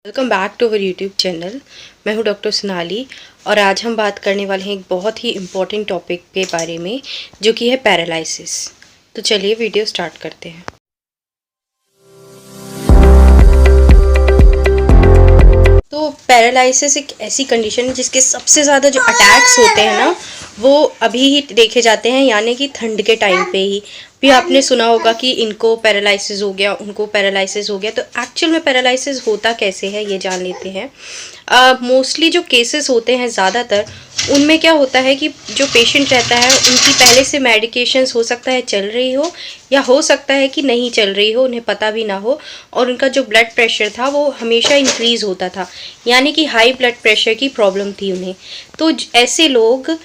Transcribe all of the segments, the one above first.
Welcome back to our YouTube channel. मैं हूं doctor Sonali और आज हम बात करने वाले हैं एक बहुत ही इम्पॉर्टेंट टॉपिक के बारे में जो कि है पैरालिसिस। तो चलिए वीडियो स्टार्ट करते हैं। तो पैरालिसिस एक ऐसी कंडीशन है जिसके सबसे ज़्यादा जो अटैक्स होते हैं ना वो अभी ही देखे जाते हैं, यानी कि ठंड के टाइम पे ही। भी आपने सुना होगा कि इनको पैरालिसिस हो गया, उनको पैरालिसिस हो गया। तो एक्चुअल में पैरालिसिस होता कैसे है ये जान लेते हैं। मोस्टली जो केसेस होते हैं ज़्यादातर उनमें क्या होता है कि जो पेशेंट रहता है उनकी पहले से मेडिकेशंस हो सकता है चल रही हो या हो सकता है कि नहीं चल रही हो, उन्हें पता भी ना हो, और उनका जो ब्लड प्रेशर था वो हमेशा इंक्रीज़ होता था, यानी कि हाई ब्लड प्रेशर की प्रॉब्लम थी उन्हें। तो ऐसे लोग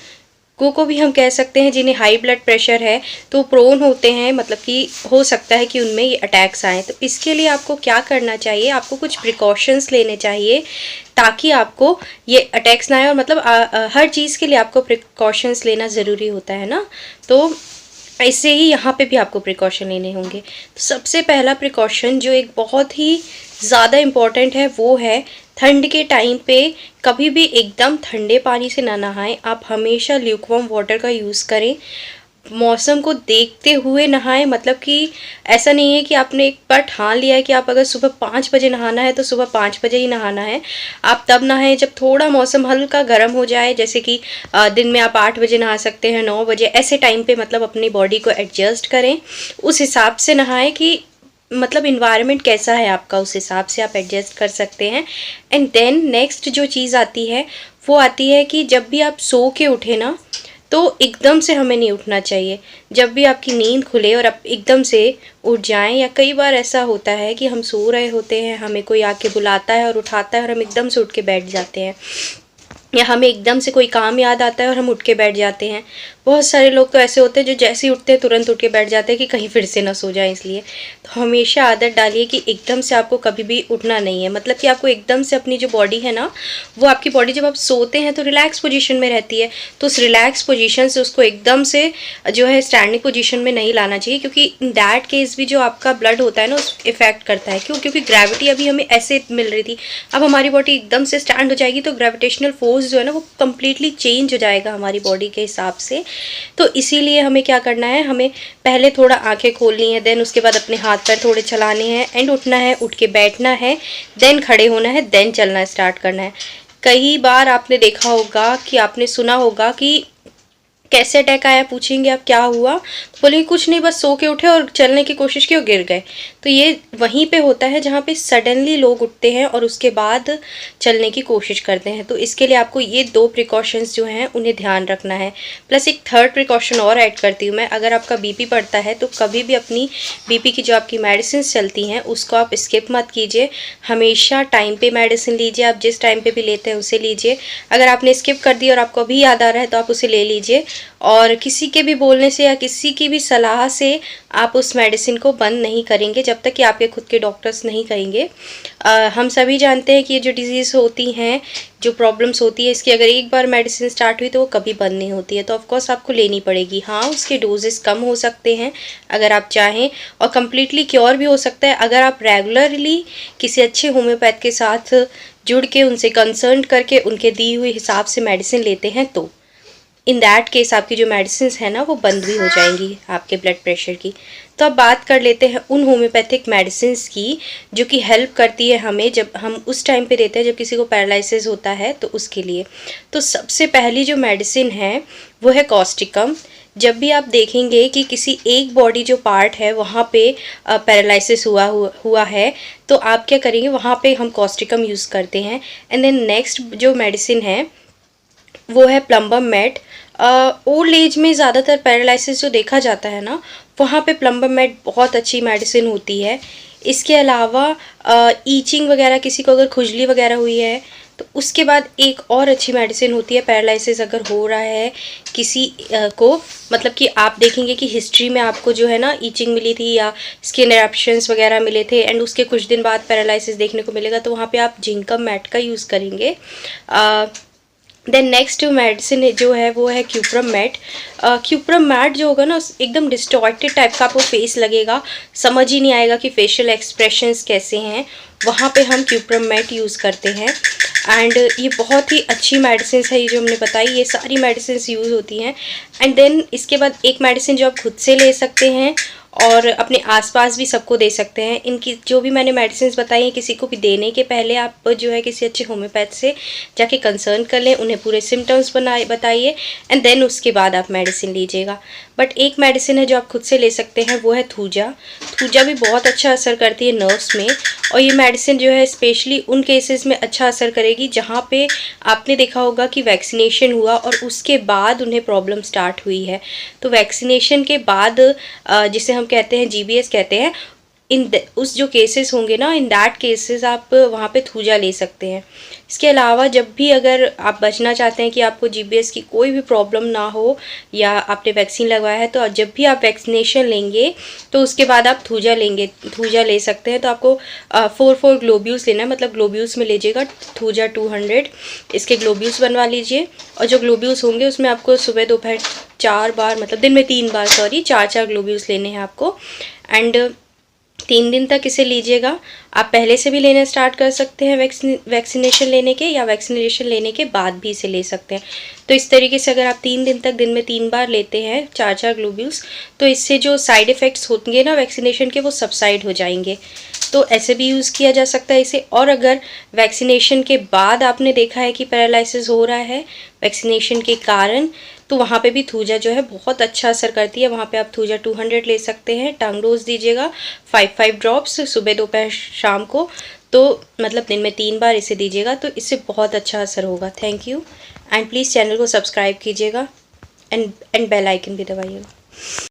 को भी हम कह सकते हैं जिन्हें हाई ब्लड प्रेशर है, तो प्रोन होते हैं, मतलब कि हो सकता है कि उनमें ये अटैक्स आएँ। तो इसके लिए आपको क्या करना चाहिए, आपको कुछ प्रिकॉशंस लेने चाहिए ताकि आपको ये अटैक्स ना आए। और मतलब हर चीज़ के लिए आपको प्रिकॉशंस लेना ज़रूरी होता है ना, तो ऐसे ही यहाँ पे भी आपको प्रिकॉशन लेने होंगे। तो सबसे पहला प्रिकॉशन जो एक बहुत ही ज़्यादा इम्पॉर्टेंट है वो है ठंड के टाइम पे कभी भी एकदम ठंडे पानी से ना नहाएं। आप हमेशा ल्यूकवार्म वाटर का यूज़ करें। मौसम को देखते हुए नहाएं, मतलब कि ऐसा नहीं है कि आपने एक बार ठान लिया है कि आप अगर सुबह 5 बजे नहाना है तो सुबह 5 बजे ही नहाना है। आप तब नहाएं जब थोड़ा मौसम हल्का गर्म हो जाए, जैसे कि दिन में आप 8 बजे नहा सकते हैं, 9 बजे, ऐसे टाइम पे मतलब अपनी बॉडी को एडजस्ट करें। उस हिसाब से नहाएं कि मतलब इन्वायरमेंट कैसा है आपका, उस हिसाब से आप एडजस्ट कर सकते हैं। एंड देन नेक्स्ट जो चीज़ आती है वो आती है कि जब भी आप सो के उठे ना, तो एकदम से हमें नहीं उठना चाहिए। जब भी आपकी नींद खुले और आप एकदम से उठ जाएं, या कई बार ऐसा होता है कि हम सो रहे होते हैं, हमें कोई आके बुलाता है और उठाता है और हम एकदम से उठ के बैठ जाते हैं, या हमें एकदम से कोई काम याद आता है और हम उठ के बैठ जाते हैं। बहुत सारे लोग तो ऐसे होते हैं जो जैसे ही उठते हैं तुरंत उठ के बैठ जाते हैं कि कहीं फिर से ना सो जाए। इसलिए तो हमेशा आदत डालिए कि एकदम से आपको कभी भी उठना नहीं है। मतलब कि आपको एकदम से अपनी जो बॉडी है ना, वो आपकी बॉडी जब आप सोते हैं तो रिलैक्स पोजीशन में रहती है, तो उस रिलैक्स पोजीशन से उसको एकदम से जो है स्टैंडिंग पोजीशन में नहीं लाना चाहिए, क्योंकि इन दैट केस भी जो आपका ब्लड होता है ना उस इफेक्ट करता है। क्यों? क्योंकि ग्रेविटी अभी हमें ऐसे मिल रही थी, अब हमारी बॉडी एकदम से स्टैंड हो जाएगी तो ग्रेविटेशनल फोर्स जो है ना वो कम्प्लीटली चेंज हो जाएगा हमारी बॉडी के हिसाब से। तो इसीलिए हमें क्या करना है, हमें पहले थोड़ा आंखें खोलनी है, देन उसके बाद अपने हाथ पैर थोड़े चलाने हैं, एंड उठना है, उठ के बैठना है, देन खड़े होना है, देन चलना स्टार्ट करना है। कई बार आपने देखा होगा कि आपने सुना होगा कि कैसे अटैक आया, पूछेंगे आप क्या हुआ तो बोलेंगे कुछ नहीं, बस सो के उठे और चलने की कोशिश की और गिर गए। तो ये वहीं पे होता है जहाँ पे सडनली लोग उठते हैं और उसके बाद चलने की कोशिश करते हैं। तो इसके लिए आपको ये 2 प्रिकॉशंस जो हैं उन्हें ध्यान रखना है। प्लस एक थर्ड प्रिकॉशन और ऐड करती हूँ मैं, अगर आपका बीपी बढ़ता है तो कभी भी अपनी बीपी की जो आपकी मेडिसिन चलती हैं उसको आप स्किप मत कीजिए। हमेशा टाइम पे मेडिसिन लीजिए, आप जिस टाइम पे भी लेते हैं उसे लीजिए। अगर आपने स्किप कर दिया और आपको अभी याद आ रहा है तो आप उसे ले लीजिए, और किसी के भी बोलने से या किसी की भी सलाह से आप उस मेडिसिन को बंद नहीं करेंगे जब तक कि आपके खुद के डॉक्टर्स नहीं कहेंगे। हम सभी जानते हैं कि ये जो डिजीज़ होती हैं, जो प्रॉब्लम्स होती है, इसकी अगर एक बार मेडिसिन स्टार्ट हुई तो वो कभी बंद नहीं होती है, तो ऑफकोर्स आपको लेनी पड़ेगी। हाँ, उसके डोजेस कम हो सकते हैं अगर आप चाहें, और कम्प्लीटली क्योर भी हो सकता है अगर आप रेगुलरली किसी अच्छे होम्योपैथ के साथ जुड़ के उनसे कंसल्ट करके उनके दी हुई हिसाब से मेडिसिन लेते हैं। तो इन दैट केस आपकी जो मेडिसिन है ना वो बंद भी हो जाएंगी आपके ब्लड प्रेशर की। तो अब बात कर लेते हैं उन होम्योपैथिक मेडिसिन की जो कि हेल्प करती है हमें जब हम उस टाइम पे देते हैं जब किसी को पैरालिसिस होता है, तो उसके लिए। तो सबसे पहली जो मेडिसिन है वो है कॉस्टिकम। जब भी आप देखेंगे कि किसी एक बॉडी जो पार्ट है वहाँ पे पैरालिसिस हुआ है, तो आप क्या करेंगे, वहाँ पे हम कॉस्टिकम यूज़ करते हैं। एंड देन नेक्स्ट जो मेडिसिन है वो है प्लम्बम मेट। ओल्ड एज में ज़्यादातर पैरालिसिस जो देखा जाता है ना, वहाँ पे प्लम्बम मेट बहुत अच्छी मेडिसिन होती है। इसके अलावा ईचिंग वगैरह, किसी को अगर खुजली वगैरह हुई है तो उसके बाद एक और अच्छी मेडिसिन होती है। पैरालिसिस अगर हो रहा है किसी को, मतलब कि आप देखेंगे कि हिस्ट्री में आपको जो है ना ईचिंग मिली थी या स्किन एरप्शंस वगैरह मिले थे, एंड उसके कुछ दिन बाद पैरालिसिस देखने को मिलेगा, तो वहाँ पे आप जिंकम मैट का यूज़ करेंगे। देन नेक्स्ट मेडिसिन जो है वो है क्यूप्रम मैट। क्यूप्रम मैट जो होगा ना एकदम डिस्टॉर्टेड टाइप का आपको फेस लगेगा, समझ ही नहीं आएगा कि फेशियल एक्सप्रेशंस कैसे हैं, वहाँ पे हम क्यूप्रम मैट यूज़ करते हैं। एंड ये बहुत ही अच्छी मेडिसिन है, ये जो हमने बताई ये सारी मेडिसिन यूज़ होती हैं। एंड देन इसके बाद एक मेडिसिन जो आप खुद से ले सकते हैं और अपने आसपास भी सबको दे सकते हैं। इनकी जो भी मैंने मेडिसिन बताई हैं, किसी को भी देने के पहले आप जो है किसी अच्छे होम्योपैथ से जाके कंसर्न कर लें, उन्हें पूरे सिम्टम्स बताइए एंड देन उसके बाद आप मेडिसिन लीजिएगा। बट एक मेडिसिन है जो आप खुद से ले सकते हैं, वो है थूजा। थूजा भी बहुत अच्छा असर करती है नर्व्स में, और ये मेडिसिन जो है स्पेशली उन केसेस में अच्छा असर करेगी जहाँ पे आपने देखा होगा कि वैक्सीनेशन हुआ और उसके बाद उन्हें प्रॉब्लम स्टार्ट हुई है। तो वैक्सीनेशन के बाद जिसे हम कहते हैं GBS कहते हैं, उस जो केसेस होंगे ना, इन दैट केसेस आप वहाँ पे थूजा ले सकते हैं। इसके अलावा जब भी अगर आप बचना चाहते हैं कि आपको GBS की कोई भी प्रॉब्लम ना हो या आपने वैक्सीन लगवाया है, तो जब भी आप वैक्सीनेशन लेंगे तो उसके बाद आप थूजा ले सकते हैं। तो आपको 4 ग्लोब्यूल्स लेना है, मतलब ग्लोब्यूल्स में लीजिएगा थूजा 200, इसके ग्लोब्यूल्स बनवा लीजिए। और जो ग्लोब्यूल्स होंगे उसमें आपको सुबह दोपहर 4 बार, मतलब दिन में 3 बार 4 ग्लोब्यूल्स लेने हैं आपको। एंड 3 दिन तक इसे लीजिएगा। आप पहले से भी लेना स्टार्ट कर सकते हैं वैक्सीनेशन लेने के, या वैक्सीनेशन लेने के बाद भी इसे ले सकते हैं। तो इस तरीके से अगर आप 3 दिन तक दिन में 3 बार लेते हैं 4 ग्लोब्यूल्स, तो इससे जो साइड इफ़ेक्ट्स होंगे ना वैक्सीनेशन के, वो सबसाइड हो जाएंगे। तो ऐसे भी यूज़ किया जा सकता है इसे। और अगर वैक्सीनेशन के बाद आपने देखा है कि पैरालिसिस हो रहा है वैक्सीनेशन के कारण, तो वहाँ पे भी थूजा जो है बहुत अच्छा असर करती है। वहाँ पे आप थूजा 200 ले सकते हैं, टंग डोज दीजिएगा 5 ड्रॉप्स सुबह दोपहर शाम को। तो मतलब दिन में 3 बार इसे दीजिएगा, तो इससे बहुत अच्छा असर होगा। Thank you, and please channel को सब्सक्राइब कीजिएगा एंड बेल आइकन भी दबाइएगा।